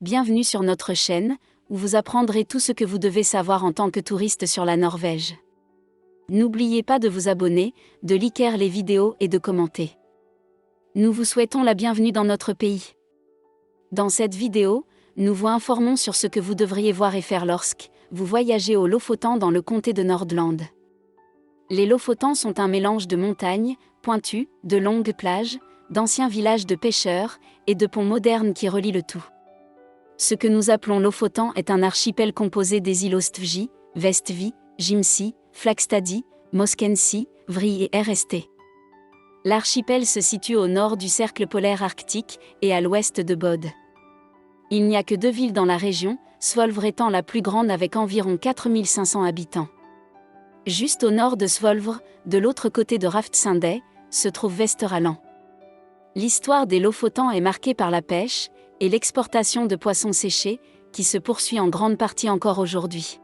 Bienvenue sur notre chaîne, où vous apprendrez tout ce que vous devez savoir en tant que touriste sur la Norvège. N'oubliez pas de vous abonner, de liker les vidéos et de commenter. Nous vous souhaitons la bienvenue dans notre pays. Dans cette vidéo, nous vous informons sur ce que vous devriez voir et faire lorsque vous voyagez au Lofoten dans le comté de Nordland. Les Lofotens sont un mélange de montagnes pointues, de longues plages, d'anciens villages de pêcheurs et de ponts modernes qui relient le tout. Ce que nous appelons Lofoten est un archipel composé des îles Ostvji, Vestvi, Gimsi, Flagstadi, Moskensi, Vri et RST. L'archipel se situe au nord du cercle polaire arctique et à l'ouest de Bod. Il n'y a que 2 villes dans la région, Svolvær étant la plus grande avec environ 4500 habitants. Juste au nord de Svolvær, de l'autre côté de Raftsundøy, se trouve Vesterålen. L'histoire des Lofotens est marquée par la pêche et l'exportation de poissons séchés, qui se poursuit en grande partie encore aujourd'hui.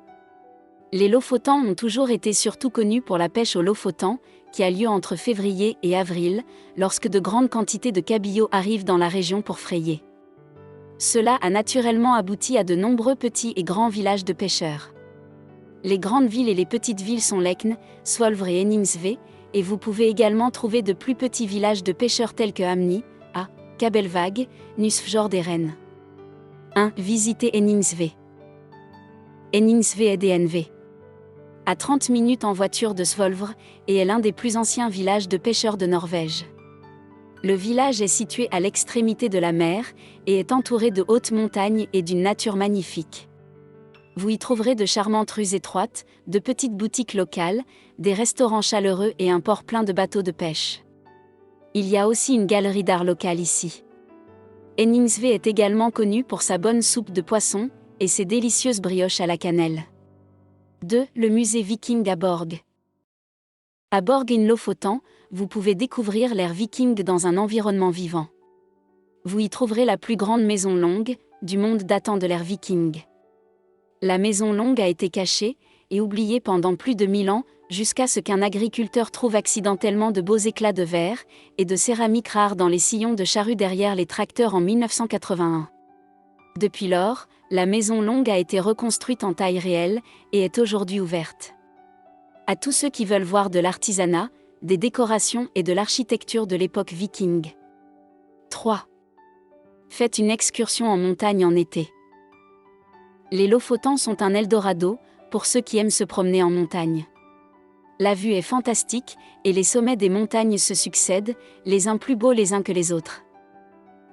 Les Lofotens ont toujours été surtout connus pour la pêche au Lofoten, qui a lieu entre février et avril, lorsque de grandes quantités de cabillaud arrivent dans la région pour frayer. Cela a naturellement abouti à de nombreux petits et grands villages de pêcheurs. Les grandes villes et les petites villes sont Lekne, Svolvær et Henningsved, et vous pouvez également trouver de plus petits villages de pêcheurs tels que Hamni, A, Kabelvåg, Nusfjord et Rennes. 1. Visitez Henningsved. Henningsved est DNV. À 30 minutes en voiture de Svolvær, et est l'un des plus anciens villages de pêcheurs de Norvège. Le village est situé à l'extrémité de la mer, et est entouré de hautes montagnes et d'une nature magnifique. Vous y trouverez de charmantes rues étroites, de petites boutiques locales, des restaurants chaleureux et un port plein de bateaux de pêche. Il y a aussi une galerie d'art locale ici. Henningsved est également connu pour sa bonne soupe de poisson et ses délicieuses brioches à la cannelle. 2. Le musée viking à Borg. À Borg in Lofoten, vous pouvez découvrir l'ère viking dans un environnement vivant. Vous y trouverez la plus grande maison longue du monde datant de l'ère viking. La maison longue a été cachée et oubliée pendant plus de 1000 ans, jusqu'à ce qu'un agriculteur trouve accidentellement de beaux éclats de verre et de céramique rares dans les sillons de charrues derrière les tracteurs en 1981. Depuis lors, la maison longue a été reconstruite en taille réelle et est aujourd'hui ouverte à tous ceux qui veulent voir de l'artisanat, des décorations et de l'architecture de l'époque viking. 3. Faites une excursion en montagne en été. Les Lofotens sont un Eldorado pour ceux qui aiment se promener en montagne. La vue est fantastique et les sommets des montagnes se succèdent, les uns plus beaux les uns que les autres.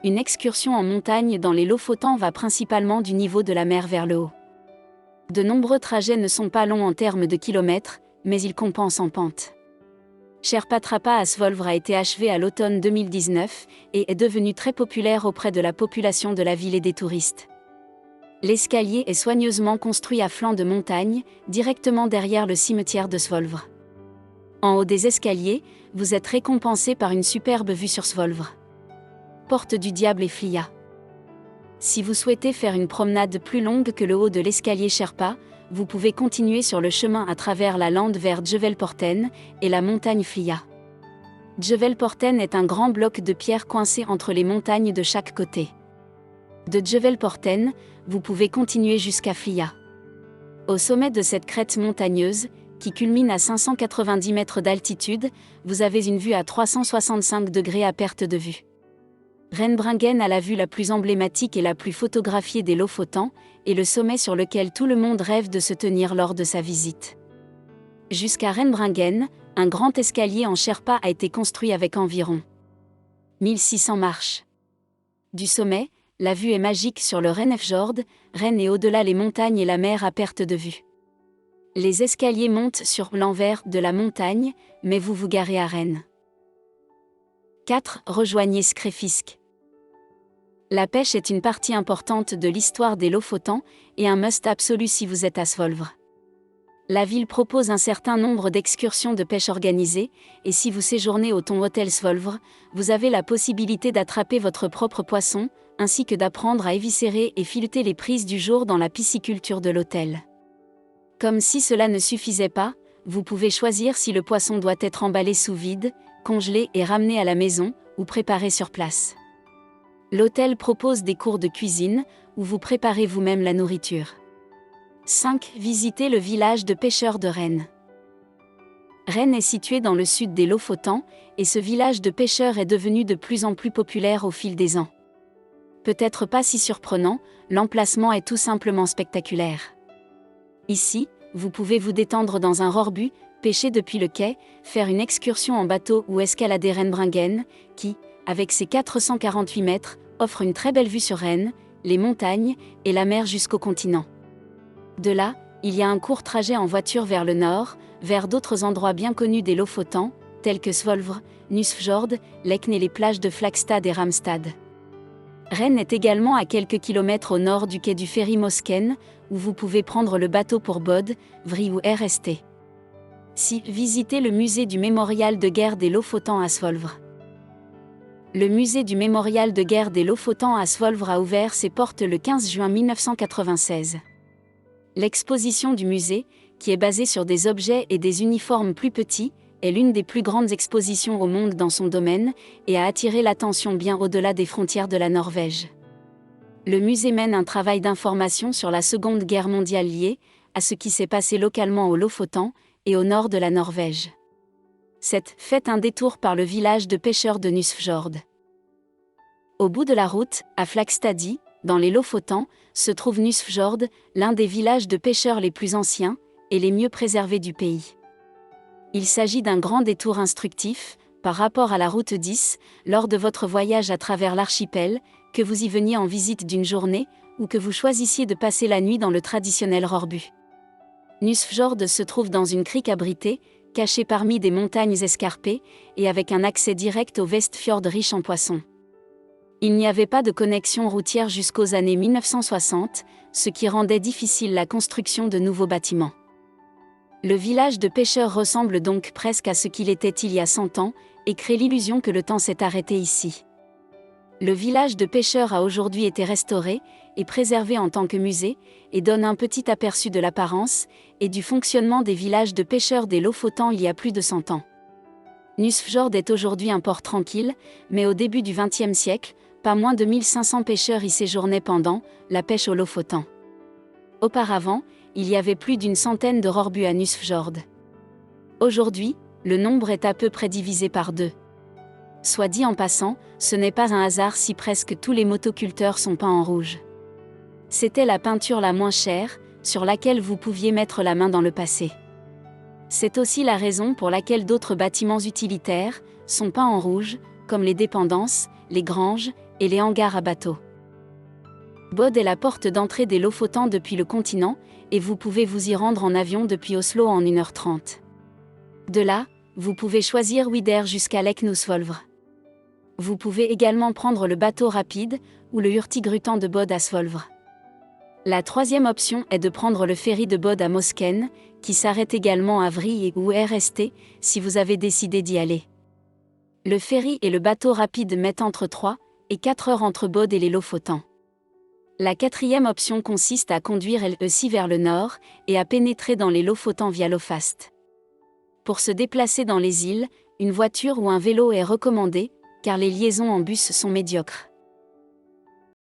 Une excursion en montagne dans les Lofotens va principalement du niveau de la mer vers le haut. De nombreux trajets ne sont pas longs en termes de kilomètres, mais ils compensent en pente. Sherpa Trappa à Svolvær a été achevé à l'automne 2019 et est devenu très populaire auprès de la population de la ville et des touristes. L'escalier est soigneusement construit à flanc de montagne, directement derrière le cimetière de Svolvær. En haut des escaliers, vous êtes récompensé par une superbe vue sur Svolvær. Porte du Diable et Flia. Si vous souhaitez faire une promenade plus longue que le haut de l'escalier Sherpa, vous pouvez continuer sur le chemin à travers la lande vers Djøvelporten et la montagne Flia. Djøvelporten est un grand bloc de pierre coincé entre les montagnes de chaque côté. De Djøvelporten, vous pouvez continuer jusqu'à Flia. Au sommet de cette crête montagneuse, qui culmine à 590 mètres d'altitude, vous avez une vue à 365 degrés à perte de vue. Rennbringen a la vue la plus emblématique et la plus photographiée des Lofotens, et le sommet sur lequel tout le monde rêve de se tenir lors de sa visite. Jusqu'à Rennbringen, un grand escalier en Sherpa a été construit avec environ 1600 marches. Du sommet, la vue est magique sur le Rennefjord, Rennes et au-delà les montagnes et la mer à perte de vue. Les escaliers montent sur l'envers de la montagne, mais vous vous garez à Rennes. 4. Rejoignez Skrefisk. La pêche est une partie importante de l'histoire des Lofotens et un must absolu si vous êtes à Svolvær. La ville propose un certain nombre d'excursions de pêche organisées, et si vous séjournez au Thon Hotel Svolvær, vous avez la possibilité d'attraper votre propre poisson, ainsi que d'apprendre à éviscérer et fileter les prises du jour dans la pisciculture de l'hôtel. Comme si cela ne suffisait pas, vous pouvez choisir si le poisson doit être emballé sous vide, congelé et ramené à la maison, ou préparé sur place. L'hôtel propose des cours de cuisine, où vous préparez vous-même la nourriture. 5. Visitez le village de pêcheurs de Rennes. Rennes est situé dans le sud des Lofoten, et ce village de pêcheurs est devenu de plus en plus populaire au fil des ans. Peut-être pas si surprenant, l'emplacement est tout simplement spectaculaire. Ici, vous pouvez vous détendre dans un rorbu, pêcher depuis le quai, faire une excursion en bateau ou escalader Rennebringen, qui, avec ses 448 mètres, offre une très belle vue sur Rennes, les montagnes et la mer jusqu'au continent. De là, il y a un court trajet en voiture vers le nord, vers d'autres endroits bien connus des Lofoten, tels que Svolvær, Nusfjord, Lekne et les plages de Flagstad et Ramstad. Rennes est également à quelques kilomètres au nord du quai du ferry Mosken, où vous pouvez prendre le bateau pour Bod, Vri ou RST. 6. Visitez le musée du mémorial de guerre des Lofoten à Svolvær. Le musée du mémorial de guerre des Lofoten à Svolvær a ouvert ses portes le 15 juin 1996. L'exposition du musée, qui est basée sur des objets et des uniformes plus petits, est l'une des plus grandes expositions au monde dans son domaine, et a attiré l'attention bien au-delà des frontières de la Norvège. Le musée mène un travail d'information sur la Seconde Guerre mondiale lié à ce qui s'est passé localement au Lofoten et au nord de la Norvège. 7. Faites un détour par le village de pêcheurs de Nusfjord. Au bout de la route, à Flagstadi, dans les Lofoten, se trouve Nusfjord, l'un des villages de pêcheurs les plus anciens et les mieux préservés du pays. Il s'agit d'un grand détour instructif, par rapport à la route 10, lors de votre voyage à travers l'archipel, que vous y veniez en visite d'une journée, ou que vous choisissiez de passer la nuit dans le traditionnel rorbu. Nusfjord se trouve dans une crique abritée, cachée parmi des montagnes escarpées, et avec un accès direct au Vestfjord riche en poissons. Il n'y avait pas de connexion routière jusqu'aux années 1960, ce qui rendait difficile la construction de nouveaux bâtiments. Le village de pêcheurs ressemble donc presque à ce qu'il était il y a 100 ans, et crée l'illusion que le temps s'est arrêté ici. Le village de pêcheurs a aujourd'hui été restauré et préservé en tant que musée, et donne un petit aperçu de l'apparence et du fonctionnement des villages de pêcheurs des Lofoten il y a plus de 100 ans. Nusfjord est aujourd'hui un port tranquille, mais au début du XXe siècle, pas moins de 1500 pêcheurs y séjournaient pendant la pêche au Lofoten. Auparavant, il y avait plus d'une centaine de rorbus à Nusfjord. Aujourd'hui, le nombre est à peu près divisé par 2. Soit dit en passant, ce n'est pas un hasard si presque tous les motoculteurs sont peints en rouge. C'était la peinture la moins chère, sur laquelle vous pouviez mettre la main dans le passé. C'est aussi la raison pour laquelle d'autres bâtiments utilitaires sont peints en rouge, comme les dépendances, les granges et les hangars à bateaux. Bod est la porte d'entrée des Lofoten depuis le continent, et vous pouvez vous y rendre en avion depuis Oslo en 1h30. De là, vous pouvez choisir Wider jusqu'à Lekne ou Svolvær. Vous pouvez également prendre le bateau rapide, ou le Hurtigruten de Bod à Svolvær. La troisième option est de prendre le ferry de Bod à Mosken, qui s'arrête également à Vri ou RST, si vous avez décidé d'y aller. Le ferry et le bateau rapide mettent entre 3 et 4 heures entre Bod et les Lofoten. La quatrième option consiste à conduire LE6 vers le nord, et à pénétrer dans les Lofoten via Lofast. Pour se déplacer dans les îles, une voiture ou un vélo est recommandé, car les liaisons en bus sont médiocres.